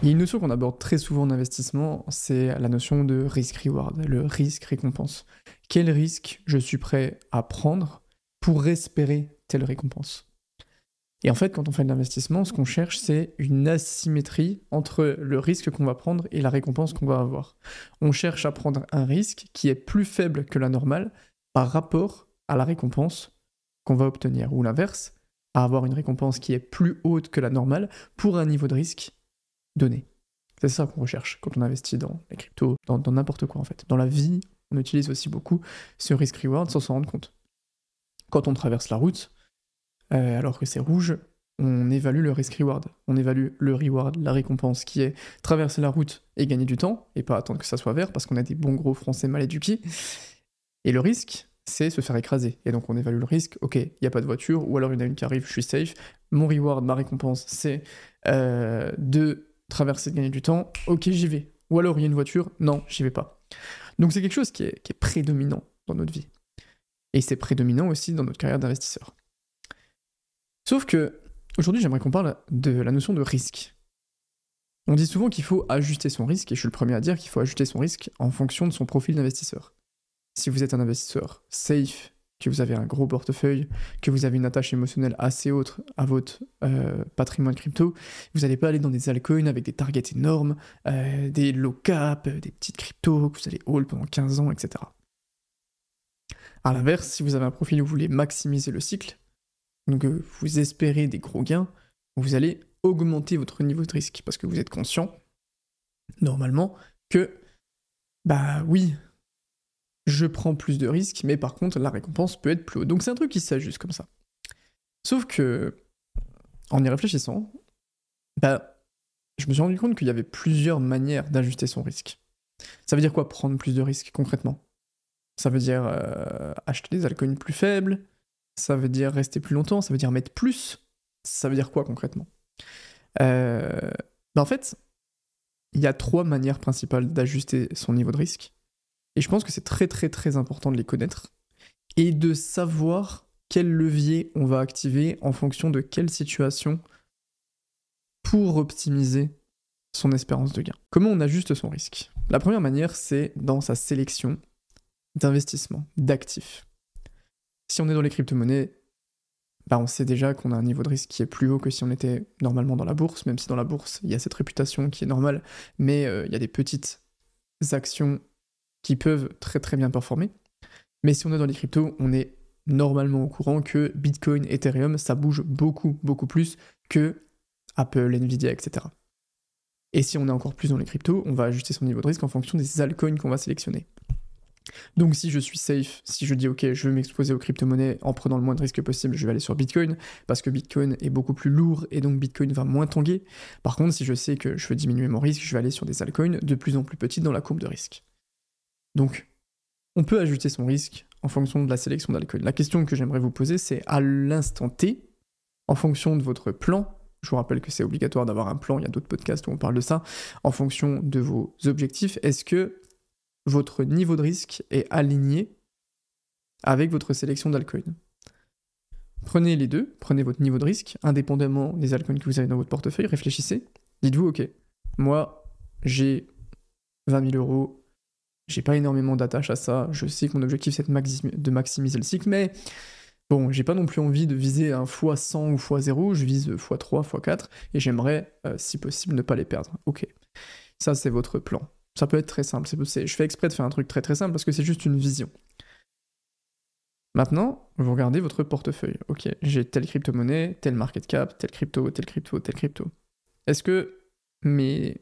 Et une notion qu'on aborde très souvent en investissement, c'est la notion de risk-reward, le risque-récompense. Quel risque je suis prêt à prendre pour espérer telle récompense? Et en fait, quand on fait de l'investissement, ce qu'on cherche, c'est une asymétrie entre le risque qu'on va prendre et la récompense qu'on va avoir. On cherche à prendre un risque qui est plus faible que la normale par rapport à la récompense qu'on va obtenir, ou l'inverse, à avoir une récompense qui est plus haute que la normale pour un niveau de risque donné. C'est ça qu'on recherche quand on investit dans les cryptos, dans n'importe quoi en fait. Dans la vie, on utilise aussi beaucoup ce risk-reward sans s'en rendre compte. Quand on traverse la route, alors que c'est rouge, on évalue le risk-reward. On évalue le reward, la récompense qui est traverser la route et gagner du temps, et pas attendre que ça soit vert parce qu'on a des bons gros français mal éduqués. Et le risque, c'est se faire écraser. Et donc on évalue le risque, ok, il n'y a pas de voiture, ou alors il y en a une qui arrive, je suis safe. Mon reward, ma récompense, c'est de traverser, de gagner du temps, ok, j'y vais. Ou alors il y a une voiture, non, j'y vais pas. Donc c'est quelque chose qui est prédominant dans notre vie. Et c'est prédominant aussi dans notre carrière d'investisseur. Sauf que, aujourd'hui, j'aimerais qu'on parle de la notion de risque. On dit souvent qu'il faut ajuster son risque, et je suis le premier à dire qu'il faut ajuster son risque en fonction de son profil d'investisseur. Si vous êtes un investisseur safe, que vous avez un gros portefeuille, que vous avez une attache émotionnelle assez haute à votre patrimoine crypto, vous n'allez pas aller dans des altcoins avec des targets énormes, des low cap, des petites cryptos que vous allez hold pendant 15 ans, etc. À l'inverse, si vous avez un profil où vous voulez maximiser le cycle, donc vous espérez des gros gains, vous allez augmenter votre niveau de risque parce que vous êtes conscient, normalement, que, bah oui, je prends plus de risques, mais par contre, la récompense peut être plus haute. Donc c'est un truc qui s'ajuste comme ça. Sauf que, en y réfléchissant, bah, je me suis rendu compte qu'il y avait plusieurs manières d'ajuster son risque. Ça veut dire quoi, prendre plus de risques, concrètement? Ça veut dire acheter des altcoins plus faibles, ça veut dire rester plus longtemps, ça veut dire mettre plus. Ça veut dire quoi concrètement? En fait, il y a 3 manières principales d'ajuster son niveau de risque. Et je pense que c'est très très très important de les connaître et de savoir quel levier on va activer en fonction de quelle situation pour optimiser son espérance de gain. Comment on ajuste son risque? La première manière, c'est dans sa sélection d'investissement, d'actifs. Si on est dans les crypto-monnaies, on sait déjà qu'on a un niveau de risque qui est plus haut que si on était normalement dans la bourse, même si dans la bourse, il y a cette réputation qui est normale, mais il y a des petites actions qui peuvent très très bien performer. Mais si on est dans les cryptos, on est normalement au courant que Bitcoin, Ethereum, ça bouge beaucoup, beaucoup plus que Apple, Nvidia, etc. Et si on est encore plus dans les cryptos, on va ajuster son niveau de risque en fonction des altcoins qu'on va sélectionner. Donc si je suis safe, si je dis ok, je veux m'exposer aux crypto-monnaies en prenant le moins de risques possible, je vais aller sur Bitcoin, parce que Bitcoin est beaucoup plus lourd et donc Bitcoin va moins tanguer. Par contre, si je sais que je veux diminuer mon risque, je vais aller sur des altcoins de plus en plus petites dans la courbe de risque. Donc, on peut ajuster son risque en fonction de la sélection d'alcool. La question que j'aimerais vous poser, c'est à l'instant T, en fonction de votre plan, je vous rappelle que c'est obligatoire d'avoir un plan, il y a d'autres podcasts où on parle de ça, en fonction de vos objectifs, est-ce que votre niveau de risque est aligné avec votre sélection d'alcool? Prenez les deux, prenez votre niveau de risque, indépendamment des altcoins que vous avez dans votre portefeuille, réfléchissez, dites-vous, ok, moi, j'ai 20 000 €, j'ai pas énormément d'attache à ça, je sais que mon objectif c'est de maximiser le cycle, mais bon, j'ai pas non plus envie de viser un x100 ou x0, je vise x3, x4, et j'aimerais, si possible, ne pas les perdre. Ok, ça c'est votre plan. Ça peut être très simple, je fais exprès de faire un truc très très simple parce que c'est juste une vision. Maintenant, vous regardez votre portefeuille. Ok, j'ai telle crypto-monnaie, tel market cap, tel crypto, tel crypto, tel crypto. Est-ce que mes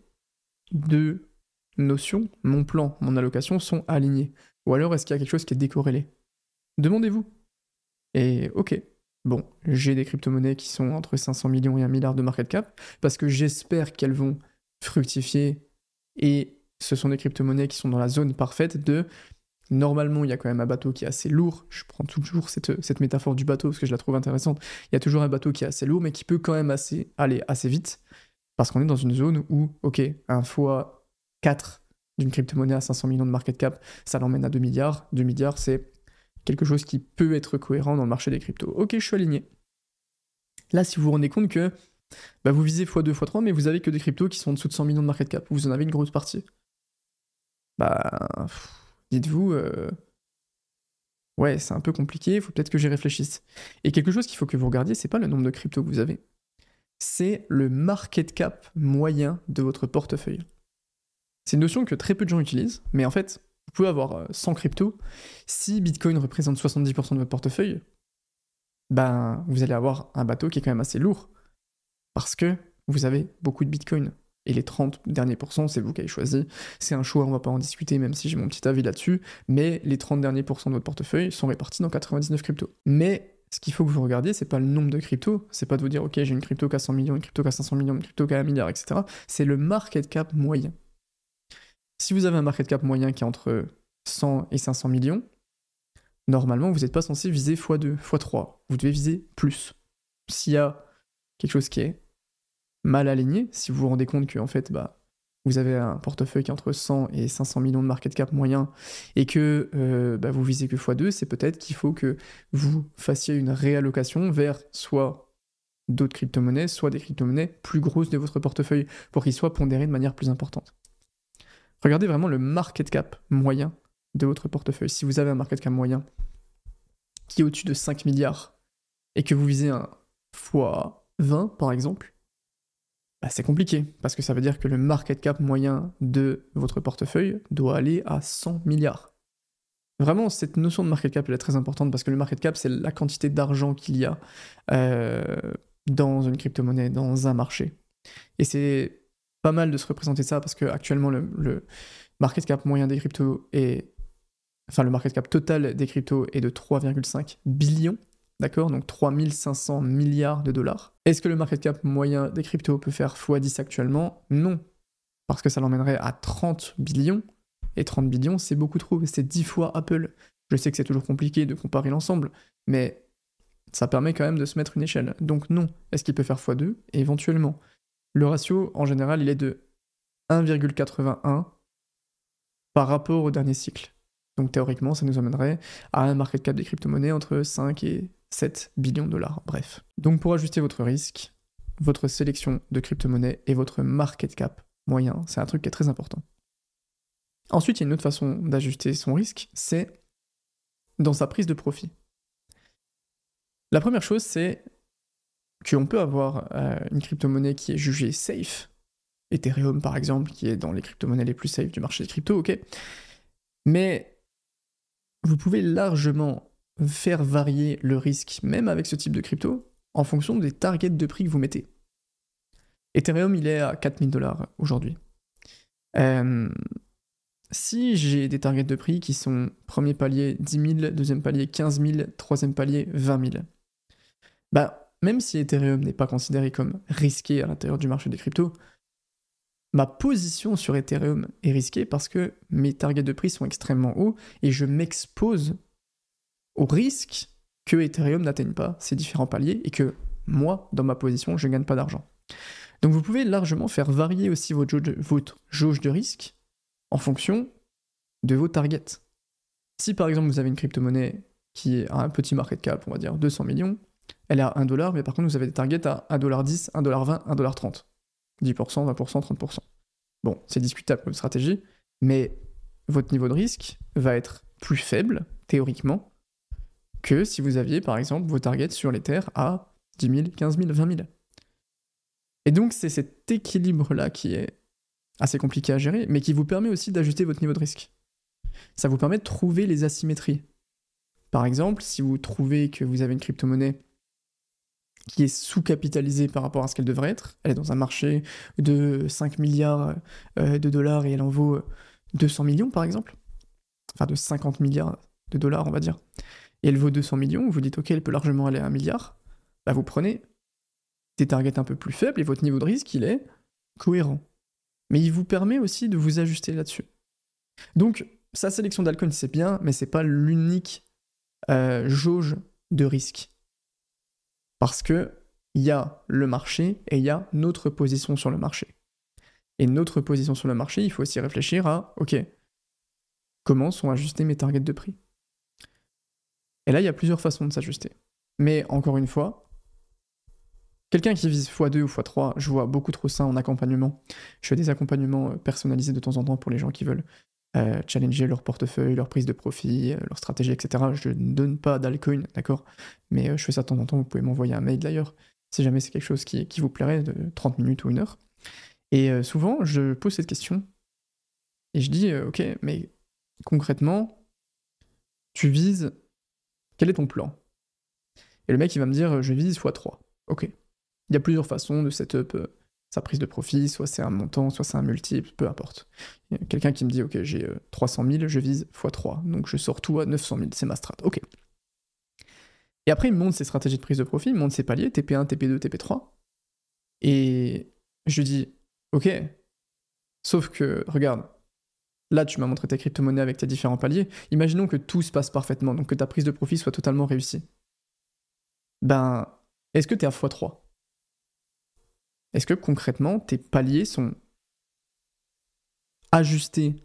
deux notions, mon plan, mon allocation sont alignés? Ou alors est-ce qu'il y a quelque chose qui est décorrélé? Demandez-vous. Et ok, bon, j'ai des crypto-monnaies qui sont entre 500 millions et 1 milliard de market cap, parce que j'espère qu'elles vont fructifier, et ce sont des crypto-monnaies qui sont dans la zone parfaite de... Normalement, il y a quand même un bateau qui est assez lourd, je prends toujours cette métaphore du bateau parce que je la trouve intéressante, il y a toujours un bateau qui est assez lourd, mais qui peut quand même aller assez vite, parce qu'on est dans une zone où, ok, un fois 4 d'une crypto-monnaie à 500 millions de market cap, ça l'emmène à 2 milliards. 2 milliards, c'est quelque chose qui peut être cohérent dans le marché des cryptos. Ok, je suis aligné. Là, si vous vous rendez compte que Bah vous visez x2, x3, mais vous avez que des cryptos qui sont en dessous de 100 millions de market cap. Vous en avez une grosse partie. Bah, dites-vous, ouais, c'est un peu compliqué, il faut peut-être que j'y réfléchisse. Et quelque chose qu'il faut que vous regardiez, c'est pas le nombre de cryptos que vous avez, c'est le market cap moyen de votre portefeuille. C'est une notion que très peu de gens utilisent, mais en fait, vous pouvez avoir 100 cryptos. Si Bitcoin représente 70% de votre portefeuille, ben, vous allez avoir un bateau qui est quand même assez lourd, parce que vous avez beaucoup de Bitcoin. Et les 30 derniers pourcents, c'est vous qui avez choisi. C'est un choix, on va pas en discuter, même si j'ai mon petit avis là-dessus. Mais les 30 derniers pourcents de votre portefeuille sont répartis dans 99 cryptos. Mais ce qu'il faut que vous regardiez, c'est pas le nombre de cryptos. C'est pas de vous dire, ok, j'ai une crypto qui a 100 millions, une crypto qui a 500 millions, une crypto qui a 1 milliard, etc. C'est le market cap moyen. Si vous avez un market cap moyen qui est entre 100 et 500 millions, normalement, vous n'êtes pas censé viser x2, x3. Vous devez viser plus. S'il y a quelque chose qui est mal aligné, si vous vous rendez compte que en fait, bah, vous avez un portefeuille qui est entre 100 et 500 millions de market cap moyen et que bah, vous visez que x2, c'est peut-être qu'il faut que vous fassiez une réallocation vers soit d'autres crypto-monnaies, soit des crypto-monnaies plus grosses de votre portefeuille pour qu'ils soient pondérés de manière plus importante. Regardez vraiment le market cap moyen de votre portefeuille. Si vous avez un market cap moyen qui est au-dessus de 5 milliards et que vous visez un x20 par exemple, bah c'est compliqué, parce que ça veut dire que le market cap moyen de votre portefeuille doit aller à 100 milliards. Vraiment, cette notion de market cap elle est très importante, parce que le market cap, c'est la quantité d'argent qu'il y a dans une crypto-monnaie, dans un marché. Et c'est pas mal de se représenter ça, parce qu'actuellement, le market cap moyen des cryptos est... Enfin, le market cap total des cryptos est de 3,5 billions. D'accord, donc 3500 milliards de dollars. Est-ce que le market cap moyen des cryptos peut faire x10 actuellement? Non, parce que ça l'emmènerait à 30 billions, et 30 billions, c'est beaucoup trop, c'est 10 fois Apple. Je sais que c'est toujours compliqué de comparer l'ensemble, mais ça permet quand même de se mettre une échelle. Donc non, est-ce qu'il peut faire x2? Éventuellement. Le ratio, en général, il est de 1,81 par rapport au dernier cycle. Donc théoriquement, ça nous amènerait à un market cap des crypto-monnaies entre 5 et 7 billions de dollars. Bref. Donc pour ajuster votre risque, votre sélection de crypto-monnaies et votre market cap moyen, c'est un truc qui est très important. Ensuite, il y a une autre façon d'ajuster son risque, c'est dans sa prise de profit. La première chose, c'est qu'on peut avoir une crypto-monnaie qui est jugée safe, Ethereum par exemple, qui est dans les crypto-monnaies les plus safe du marché des cryptos, ok, mais vous pouvez largement faire varier le risque, même avec ce type de crypto, en fonction des targets de prix que vous mettez. Ethereum, il est à 4000 dollars aujourd'hui. Si j'ai des targets de prix qui sont premier palier 10 000, deuxième palier 15 000, troisième palier 20 000, bah, même si Ethereum n'est pas considéré comme risqué à l'intérieur du marché des cryptos, ma position sur Ethereum est risquée parce que mes targets de prix sont extrêmement hauts et je m'expose au risque que Ethereum n'atteigne pas ces différents paliers et que moi, dans ma position, je ne gagne pas d'argent. Donc vous pouvez largement faire varier aussi votre jauge de risque en fonction de vos targets. Si par exemple vous avez une crypto-monnaie qui a un petit market cap, on va dire 200 millions, elle est à 1 dollar, mais par contre vous avez des targets à 1,10$, 1,20$, 1,30$. 10%, 20%, 30%. Bon, c'est discutable comme stratégie, mais votre niveau de risque va être plus faible, théoriquement, que si vous aviez, par exemple, vos targets sur les terres à 10 000, 15 000, 20 000. Et donc, c'est cet équilibre-là qui est assez compliqué à gérer, mais qui vous permet aussi d'ajuster votre niveau de risque. Ça vous permet de trouver les asymétries. Par exemple, si vous trouvez que vous avez une crypto-monnaie qui est sous-capitalisée par rapport à ce qu'elle devrait être, elle est dans un marché de 5 milliards de dollars et elle en vaut 200 millions, par exemple, enfin de 50 milliards de dollars, on va dire, et elle vaut 200 millions, vous dites ok, elle peut largement aller à 1 milliard, bah vous prenez des targets un peu plus faibles et votre niveau de risque, il est cohérent. Mais il vous permet aussi de vous ajuster là-dessus. Donc, sa sélection d'alcool, c'est bien, mais c'est pas l'unique jauge de risque. Parce que il y a le marché et il y a notre position sur le marché. Et notre position sur le marché, il faut aussi réfléchir à, ok, comment sont ajustés mes targets de prix? Et là, il y a plusieurs façons de s'ajuster. Mais encore une fois, Quelqu'un qui vise x2 ou x3, je vois beaucoup trop ça en accompagnement. Je fais des accompagnements personnalisés de temps en temps pour les gens qui veulent challenger leur portefeuille, leur prise de profit, leur stratégie, etc. Je ne donne pas d'altcoin, d'accord? Mais je fais ça de temps en temps, vous pouvez m'envoyer un mail d'ailleurs, si jamais c'est quelque chose qui vous plairait, de 30 minutes ou 1 heure. Et souvent, je pose cette question, et je dis, ok, mais concrètement, tu vises, quel est ton plan? Et le mec, il va me dire, je vise x3. Ok. Il y a plusieurs façons de setup sa prise de profit, soit c'est un montant, soit c'est un multiple, peu importe. Il y a quelqu'un qui me dit, ok, j'ai 300 000, je vise x3, donc je sors tout à 900 000, c'est ma strat. Ok. Et après, il me montre ses stratégies de prise de profit, il me montre ses paliers, TP1, TP2, TP3. Et je lui dis, ok, sauf que, regarde, là, tu m'as montré tes crypto-monnaies avec tes différents paliers. Imaginons que tout se passe parfaitement, donc que ta prise de profit soit totalement réussie. Ben, est-ce que tu es à x3? Est-ce que concrètement, tes paliers sont ajustés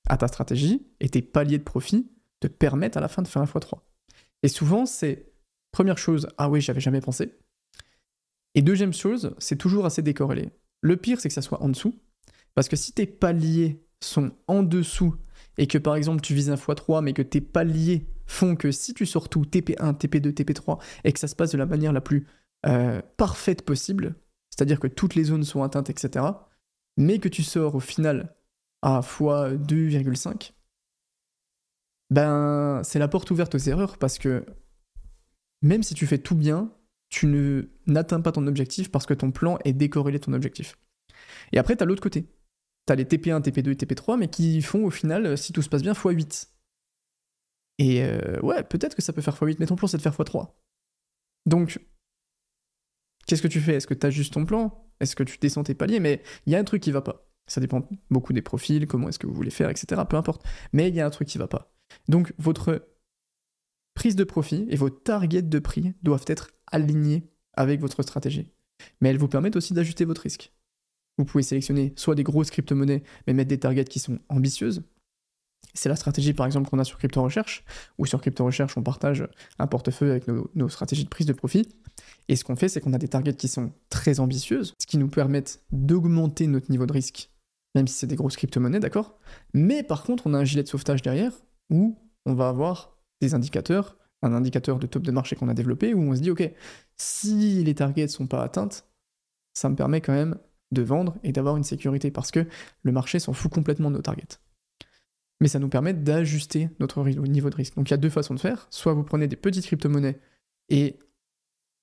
à ta stratégie et tes paliers de profit te permettent à la fin de faire un x3? Et souvent, c'est, première chose, ah oui, j'avais jamais pensé. Et deuxième chose, c'est toujours assez décorrélé. Le pire, c'est que ça soit en dessous, parce que si tes paliers sont en dessous et que par exemple tu vises un x3 mais que tes paliers font que si tu sors tout, TP1, TP2, TP3, et que ça se passe de la manière la plus parfaite possible, c'est-à-dire que toutes les zones sont atteintes, etc., mais que tu sors au final à x2,5, ben c'est la porte ouverte aux erreurs, parce que même si tu fais tout bien, tu n'atteins pas ton objectif parce que ton plan est décorrélé de ton objectif. Et après, t'as l'autre côté. T'as les TP1, TP2 et TP3, mais qui font au final, si tout se passe bien, x8. Et ouais, peut-être que ça peut faire x8, mais ton plan c'est de faire x3. Donc, qu'est-ce que tu fais? Est-ce que t'ajustes ton plan? Est-ce que tu descends tes paliers? Mais il y a un truc qui va pas. Ça dépend beaucoup des profils, comment est-ce que vous voulez faire, etc. Peu importe. Mais il y a un truc qui va pas. Donc, votre prise de profit et vos targets de prix doivent être alignés avec votre stratégie. Mais elles vous permettent aussi d'ajuster votre risque. Vous pouvez sélectionner soit des grosses crypto-monnaies, mais mettre des targets qui sont ambitieuses. C'est la stratégie par exemple qu'on a sur Crypto Recherche, où sur Crypto Recherche on partage un portefeuille avec nos stratégies de prise de profit. Et ce qu'on fait, c'est qu'on a des targets qui sont très ambitieuses, ce qui nous permettent d'augmenter notre niveau de risque, même si c'est des grosses crypto-monnaies, d'accord? Mais par contre, on a un gilet de sauvetage derrière, où on va avoir des indicateurs, un indicateur de top de marché qu'on a développé, où on se dit, ok, si les targets ne sont pas atteintes, ça me permet quand même de vendre et d'avoir une sécurité, parce que le marché s'en fout complètement de nos targets. Mais ça nous permet d'ajuster notre niveau de risque. Donc il y a deux façons de faire. Soit vous prenez des petites crypto-monnaies et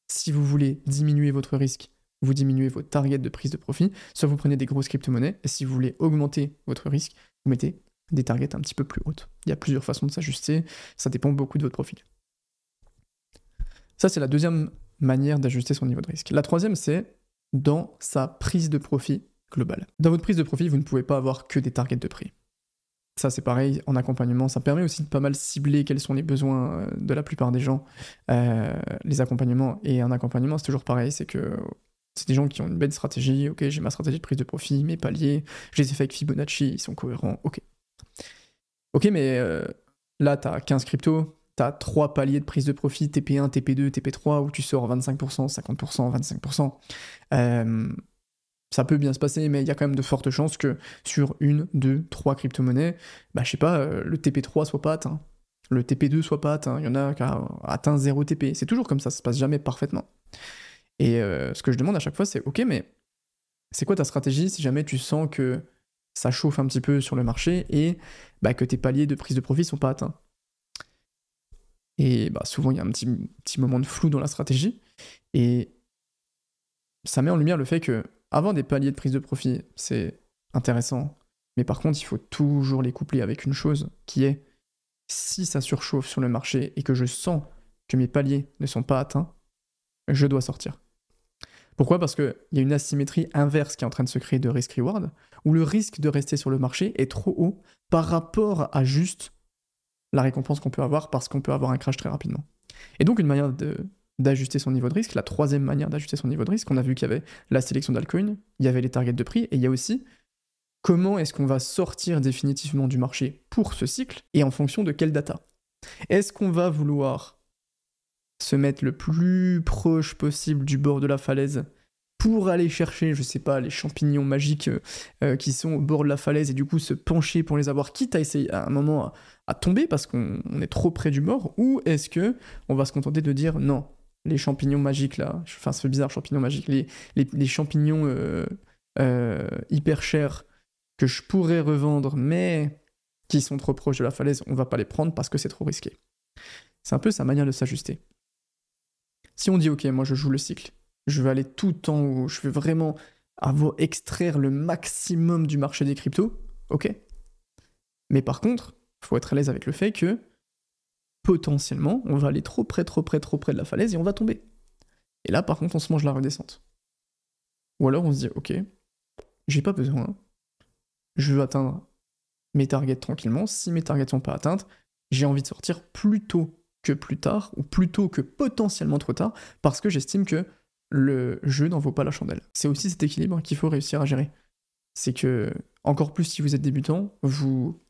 si vous voulez diminuer votre risque, vous diminuez vos targets de prise de profit. Soit vous prenez des grosses crypto-monnaies et si vous voulez augmenter votre risque, vous mettez des targets un petit peu plus hautes. Il y a plusieurs façons de s'ajuster. Ça dépend beaucoup de votre profil. Ça, c'est la deuxième manière d'ajuster son niveau de risque. La troisième, c'est dans sa prise de profit globale. Dans votre prise de profit, vous ne pouvez pas avoir que des targets de prix. Ça, c'est pareil, en accompagnement, ça permet aussi de pas mal cibler quels sont les besoins de la plupart des gens, les accompagnements. Et un accompagnement, c'est toujours pareil, c'est que c'est des gens qui ont une belle stratégie, ok, j'ai ma stratégie de prise de profit, mes paliers, je les ai fait avec Fibonacci, ils sont cohérents, ok. Ok, mais là, t'as 15 cryptos, t'as 3 paliers de prise de profit, TP1, TP2, TP3, où tu sors 25%, 50%, 25%. Ça peut bien se passer, mais il y a quand même de fortes chances que sur 1, 2, 3 crypto-monnaies, bah je sais pas, le TP3 soit pas atteint, le TP2 soit pas atteint, il y en a qui ont atteint 0 TP. C'est toujours comme ça se passe jamais parfaitement. Et ce que je demande à chaque fois, c'est ok, mais c'est quoi ta stratégie si jamais tu sens que ça chauffe un petit peu sur le marché et bah, que tes paliers de prise de profit sont pas atteints? Et bah, souvent, il y a un petit moment de flou dans la stratégie, et ça met en lumière le fait que avoir des paliers de prise de profit, c'est intéressant, mais par contre, il faut toujours les coupler avec une chose qui est, si ça surchauffe sur le marché et que je sens que mes paliers ne sont pas atteints, je dois sortir. Pourquoi? Parce qu'il y a une asymétrie inverse qui est en train de se créer de risk-reward, où le risque de rester sur le marché est trop haut par rapport à juste la récompense qu'on peut avoir, parce qu'on peut avoir un crash très rapidement. Et donc une manière d'ajuster son niveau de risque, la troisième manière d'ajuster son niveau de risque, on a vu qu'il y avait la sélection d'altcoins, il y avait les targets de prix, et il y a aussi comment est-ce qu'on va sortir définitivement du marché pour ce cycle, et en fonction de quelle data. Est-ce qu'on va vouloir se mettre le plus proche possible du bord de la falaise pour aller chercher, je sais pas, les champignons magiques qui sont au bord de la falaise et du coup se pencher pour les avoir, quitte à essayer à un moment à tomber parce qu'on est trop près du bord, ou est-ce que on va se contenter de dire non, les champignons magiques là, enfin ça fait bizarre, champignons magiques, les champignons hyper chers que je pourrais revendre mais qui sont trop proches de la falaise, on va pas les prendre parce que c'est trop risqué. C'est un peu sa manière de s'ajuster. Si on dit ok, moi je joue le cycle, je vais aller tout en haut, je vais vraiment extraire le maximum du marché des cryptos, ok. Mais par contre, il faut être à l'aise avec le fait que potentiellement, on va aller trop près de la falaise et on va tomber. Et là, par contre, on se mange la redescente. Ou alors on se dit, ok, j'ai pas besoin, je veux atteindre mes targets tranquillement. Si mes targets sont pas atteintes, j'ai envie de sortir plus tôt que plus tard, ou plus tôt que potentiellement trop tard, parce que j'estime que le jeu n'en vaut pas la chandelle. C'est aussi cet équilibre qu'il faut réussir à gérer. C'est que, encore plus si vous êtes débutant, vous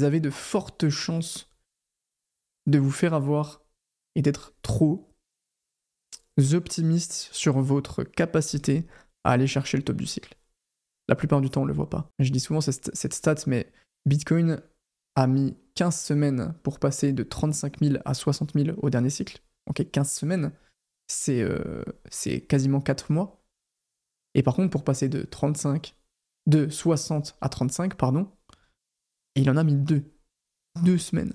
avez de fortes chances de vous faire avoir et d'être trop optimiste sur votre capacité à aller chercher le top du cycle. La plupart du temps, on le voit pas. Je dis souvent cette stat, mais Bitcoin a mis 15 semaines pour passer de 35 000 à 60 000 au dernier cycle. Ok, 15 semaines, c'est quasiment 4 mois. Et par contre, pour passer de 60 à 35, pardon, il en a mis 2 semaines.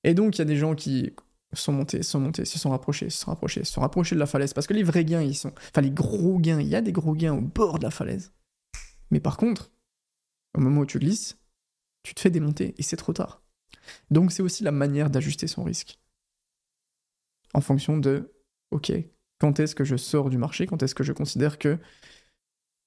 Et donc, il y a des gens qui sont montés, se sont rapprochés de la falaise, parce que les vrais gains, les gros gains, il y a des gros gains au bord de la falaise. Mais par contre, au moment où tu glisses, tu te fais démonter, et c'est trop tard. Donc c'est aussi la manière d'ajuster son risque. En fonction de, ok, quand est-ce que je sors du marché, quand est-ce que je considère que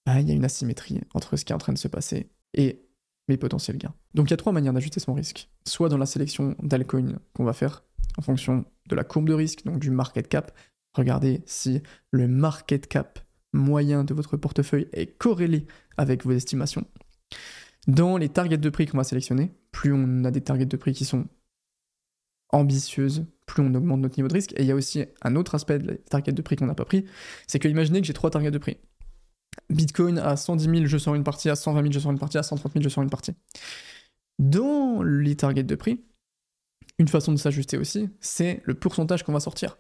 il y a une asymétrie entre ce qui est en train de se passer et mes potentiels gains. Donc il y a 3 manières d'ajuster son risque. Soit dans la sélection d'altcoins qu'on va faire en fonction de la courbe de risque, donc du market cap. Regardez si le market cap moyen de votre portefeuille est corrélé avec vos estimations. Dans les targets de prix qu'on va sélectionner, plus on a des targets de prix qui sont ambitieuses, plus on augmente notre niveau de risque. Et il y a aussi un autre aspect des targets de prix qu'on n'a pas pris, c'est que imaginez que j'ai 3 targets de prix. Bitcoin à 110 000, je sors une partie, à 120 000, je sors une partie, à 130 000, je sors une partie. Dans les targets de prix, une façon de s'ajuster aussi, c'est le pourcentage qu'on va sortir.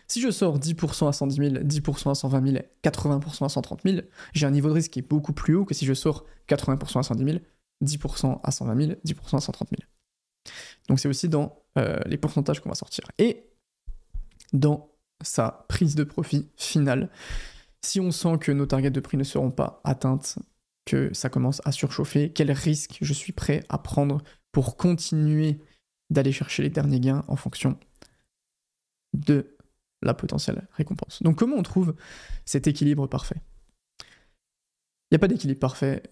Si je sors 10% à 110 000, 10% à 120 000, 80% à 130 000, j'ai un niveau de risque qui est beaucoup plus haut que si je sors 80% à 110 000, 10% à 120 000, 10% à 130 000. Donc c'est aussi dans les pourcentages qu'on va sortir. Et dans sa prise de profit finale, si on sent que nos targets de prix ne seront pas atteintes, que ça commence à surchauffer, quel risque je suis prêt à prendre pour continuer d'aller chercher les derniers gains en fonction de la potentielle récompense. Donc comment on trouve cet équilibre parfait ? Il n'y a pas d'équilibre parfait,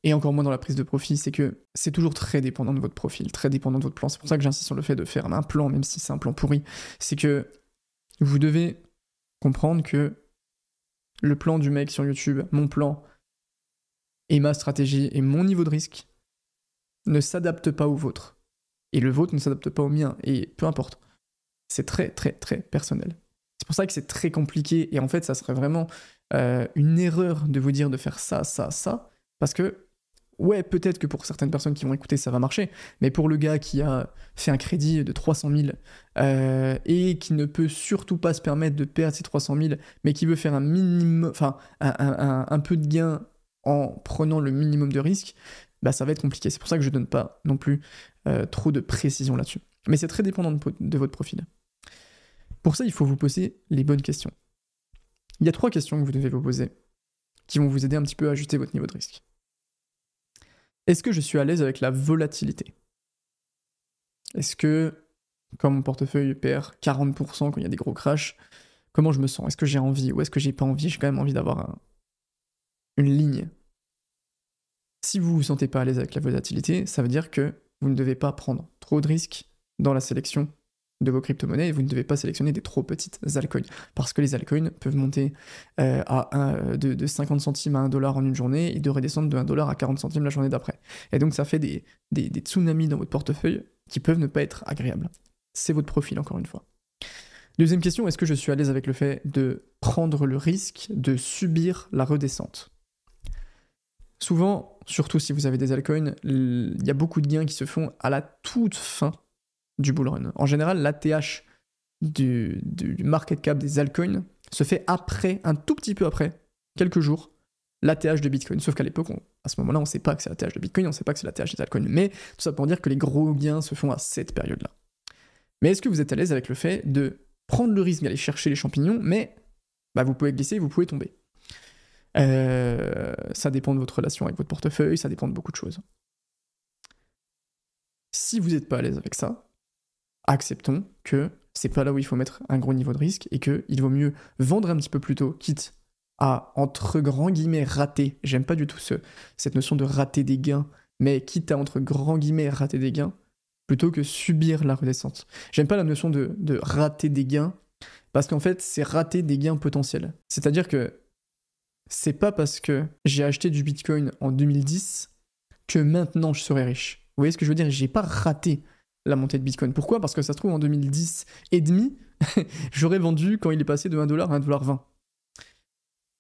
et encore moins dans la prise de profit, c'est que c'est toujours très dépendant de votre profil, très dépendant de votre plan. C'est pour ça que j'insiste sur le fait de faire un plan, même si c'est un plan pourri. C'est que vous devez comprendre que le plan du mec sur YouTube, mon plan, et ma stratégie, et mon niveau de risque ne s'adaptent pas au vôtre. Et le vôtre ne s'adapte pas au mien, et peu importe. C'est très, très, très personnel. C'est pour ça que c'est très compliqué, et en fait, ça serait vraiment une erreur de vous dire de faire ça, ça, ça, parce que, ouais, peut-être que pour certaines personnes qui vont écouter, ça va marcher, mais pour le gars qui a fait un crédit de 300 000 et qui ne peut surtout pas se permettre de perdre ces 300 000, mais qui veut faire un minimum, enfin, un peu de gain en prenant le minimum de risque, bah ça va être compliqué. C'est pour ça que je ne donne pas non plus trop de précision là-dessus. Mais c'est très dépendant de votre profil. Pour ça, il faut vous poser les bonnes questions. Il y a 3 questions que vous devez vous poser qui vont vous aider un petit peu à ajuster votre niveau de risque. Est-ce que je suis à l'aise avec la volatilité ? Est-ce que, quand mon portefeuille perd 40% quand il y a des gros crashs, comment je me sens ? Est-ce que j'ai envie ou est-ce que j'ai pas envie ? J'ai quand même envie d'avoir une ligne. Si vous vous sentez pas à l'aise avec la volatilité, ça veut dire que vous ne devez pas prendre trop de risques dans la sélection de vos crypto-monnaies et vous ne devez pas sélectionner des trop petites altcoins. Parce que les altcoins peuvent monter de 50 centimes à 1 dollar en une journée et de redescendre de 1 dollar à 40 centimes la journée d'après. Et donc ça fait des tsunamis dans votre portefeuille qui peuvent ne pas être agréables. C'est votre profil, encore une fois. Deuxième question, est-ce que je suis à l'aise avec le fait de prendre le risque de subir la redescente? Souvent, surtout si vous avez des altcoins, il y a beaucoup de gains qui se font à la toute fin du bull run. En général, l'ATH du market cap des altcoins se fait après, un tout petit peu après, quelques jours, l'ATH de Bitcoin. Sauf qu'à l'époque, à ce moment-là, on ne sait pas que c'est l'ATH de Bitcoin, on ne sait pas que c'est l'ATH des altcoins. Mais tout ça pour dire que les gros gains se font à cette période-là. Mais est-ce que vous êtes à l'aise avec le fait de prendre le risque d'aller chercher les champignons, mais vous pouvez glisser, vous pouvez tomber? Ça dépend de votre relation avec votre portefeuille, ça dépend de beaucoup de choses. Si vous n'êtes pas à l'aise avec ça, acceptons que c'est pas là où il faut mettre un gros niveau de risque et qu'il vaut mieux vendre un petit peu plus tôt, quitte à, entre grands guillemets, rater. J'aime pas du tout cette notion de rater des gains, mais quitte à, entre grands guillemets, rater des gains, plutôt que subir la redescente. J'aime pas la notion de rater des gains, parce qu'en fait, c'est rater des gains potentiels. C'est-à-dire que c'est pas parce que j'ai acheté du Bitcoin en 2010 que maintenant je serai riche. Vous voyez ce que je veux dire? J'ai pas raté la montée de Bitcoin. Pourquoi? Parce que ça se trouve en 2010 et demi, j'aurais vendu quand il est passé de 1$ à 1,20$.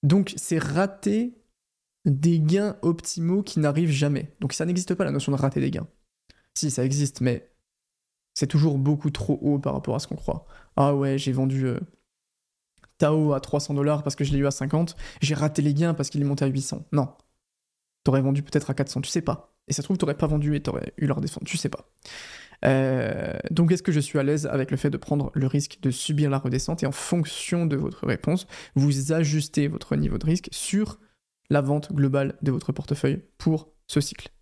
Donc c'est rater des gains optimaux qui n'arrivent jamais. Donc ça n'existe pas la notion de rater des gains. Si, ça existe, mais c'est toujours beaucoup trop haut par rapport à ce qu'on croit. Ah ouais, j'ai vendu Tao à 300$ parce que je l'ai eu à 50, j'ai raté les gains parce qu'il est monté à 800. Non. T'aurais vendu peut-être à 400, tu sais pas. Et ça se trouve, t'aurais pas vendu et t'aurais eu leur descente, tu sais pas. Donc est-ce que je suis à l'aise avec le fait de prendre le risque de subir la redescente et en fonction de votre réponse, vous ajustez votre niveau de risque sur la vente globale de votre portefeuille pour ce cycle?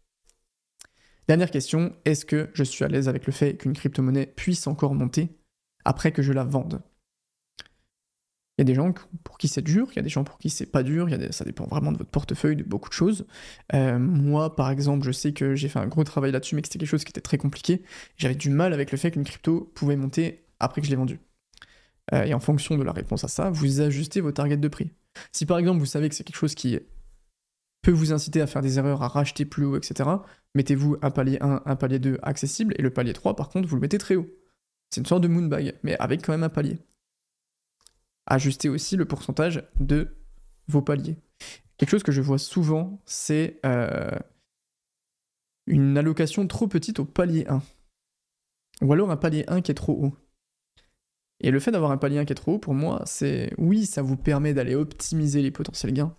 Dernière question, est-ce que je suis à l'aise avec le fait qu'une crypto-monnaie puisse encore monter après que je la vende? Il y a des gens pour qui c'est dur, il y a des gens pour qui c'est pas dur, ça dépend vraiment de votre portefeuille, de beaucoup de choses. Moi, par exemple, je sais que j'ai fait un gros travail là-dessus, mais que c'était quelque chose qui était très compliqué. J'avais du mal avec le fait qu'une crypto pouvait monter après que je l'ai vendue. Et en fonction de la réponse à ça, vous ajustez vos targets de prix. Si par exemple, vous savez que c'est quelque chose qui peut vous inciter à faire des erreurs, à racheter plus haut, etc., mettez-vous un palier 1, un palier 2 accessible, et le palier 3, par contre, vous le mettez très haut. C'est une sorte de moonbag, mais avec quand même un palier. Ajustez aussi le pourcentage de vos paliers. Quelque chose que je vois souvent, c'est une allocation trop petite au palier 1. Ou alors un palier 1 qui est trop haut. Et le fait d'avoir un palier 1 qui est trop haut, pour moi, c'est... Oui, ça vous permet d'aller optimiser les potentiels gains,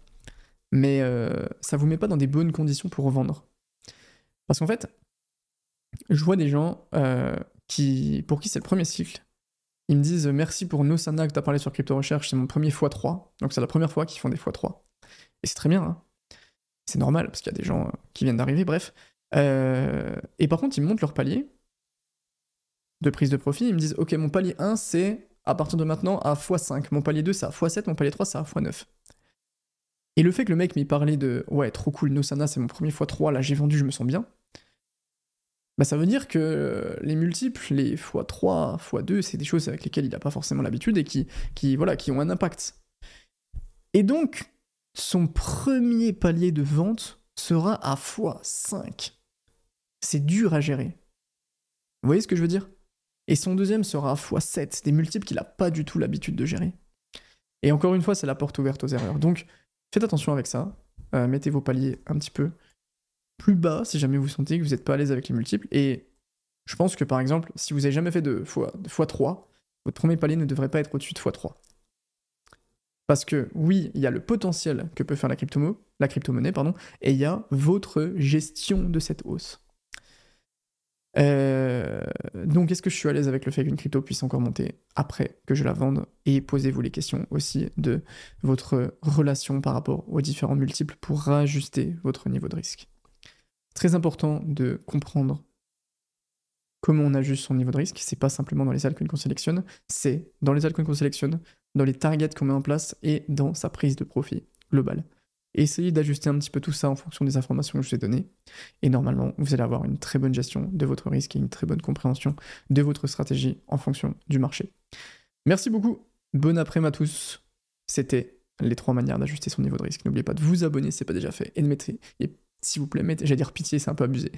mais ça vous met pas dans des bonnes conditions pour revendre. Parce qu'en fait, je vois des gens pour qui c'est le premier cycle. Ils me disent merci pour Nosana que tu as parlé sur Crypto Recherche, c'est mon premier x3. Donc c'est la première fois qu'ils font des x3. Et c'est très bien, hein. C'est normal, parce qu'il y a des gens qui viennent d'arriver, bref. Et par contre, ils me montrent leur palier de prise de profit. Ils me disent ok, mon palier 1, c'est à partir de maintenant à x5. Mon palier 2, c'est à x7. Mon palier 3, c'est à x9. Et le fait que le mec m'ait parlé de ouais, trop cool, Nosana, c'est mon premier x3, là j'ai vendu, je me sens bien. Ça veut dire que les multiples, les x3, x2, c'est des choses avec lesquelles il n'a pas forcément l'habitude et qui ont un impact. Et donc, son premier palier de vente sera à x5. C'est dur à gérer. Vous voyez ce que je veux dire? Et son deuxième sera à x7, des multiples qu'il n'a pas du tout l'habitude de gérer. Et encore une fois, c'est la porte ouverte aux erreurs. Donc, faites attention avec ça. Mettez vos paliers un petit peu plus bas si jamais vous sentez que vous n'êtes pas à l'aise avec les multiples. Et je pense que par exemple, si vous n'avez jamais fait de x3, votre premier palier ne devrait pas être au-dessus de x3. Parce que oui, il y a le potentiel que peut faire la crypto-monnaie, et il y a votre gestion de cette hausse. Donc est-ce que je suis à l'aise avec le fait qu'une crypto puisse encore monter après que je la vende? Et posez-vous les questions aussi de votre relation par rapport aux différents multiples pour rajuster votre niveau de risque. Très important de comprendre comment on ajuste son niveau de risque. C'est pas simplement dans les altcoins qu'on sélectionne, c'est dans les altcoins qu'on sélectionne, dans les targets qu'on met en place et dans sa prise de profit globale. Essayez d'ajuster un petit peu tout ça en fonction des informations que je vous ai données. Et normalement, vous allez avoir une très bonne gestion de votre risque et une très bonne compréhension de votre stratégie en fonction du marché. Merci beaucoup. Bon après-midi à tous. C'était les 3 manières d'ajuster son niveau de risque. N'oubliez pas de vous abonner si ce n'est pas déjà fait et s'il vous plaît, j'allais dire pitié, c'est un peu abusé,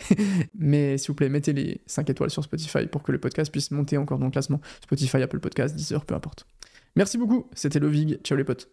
mais s'il vous plaît, mettez les 5 étoiles sur Spotify pour que le podcast puisse monter encore dans le classement. Spotify, Apple Podcast, Deezer, peu importe. Merci beaucoup, c'était Lovig, ciao les potes.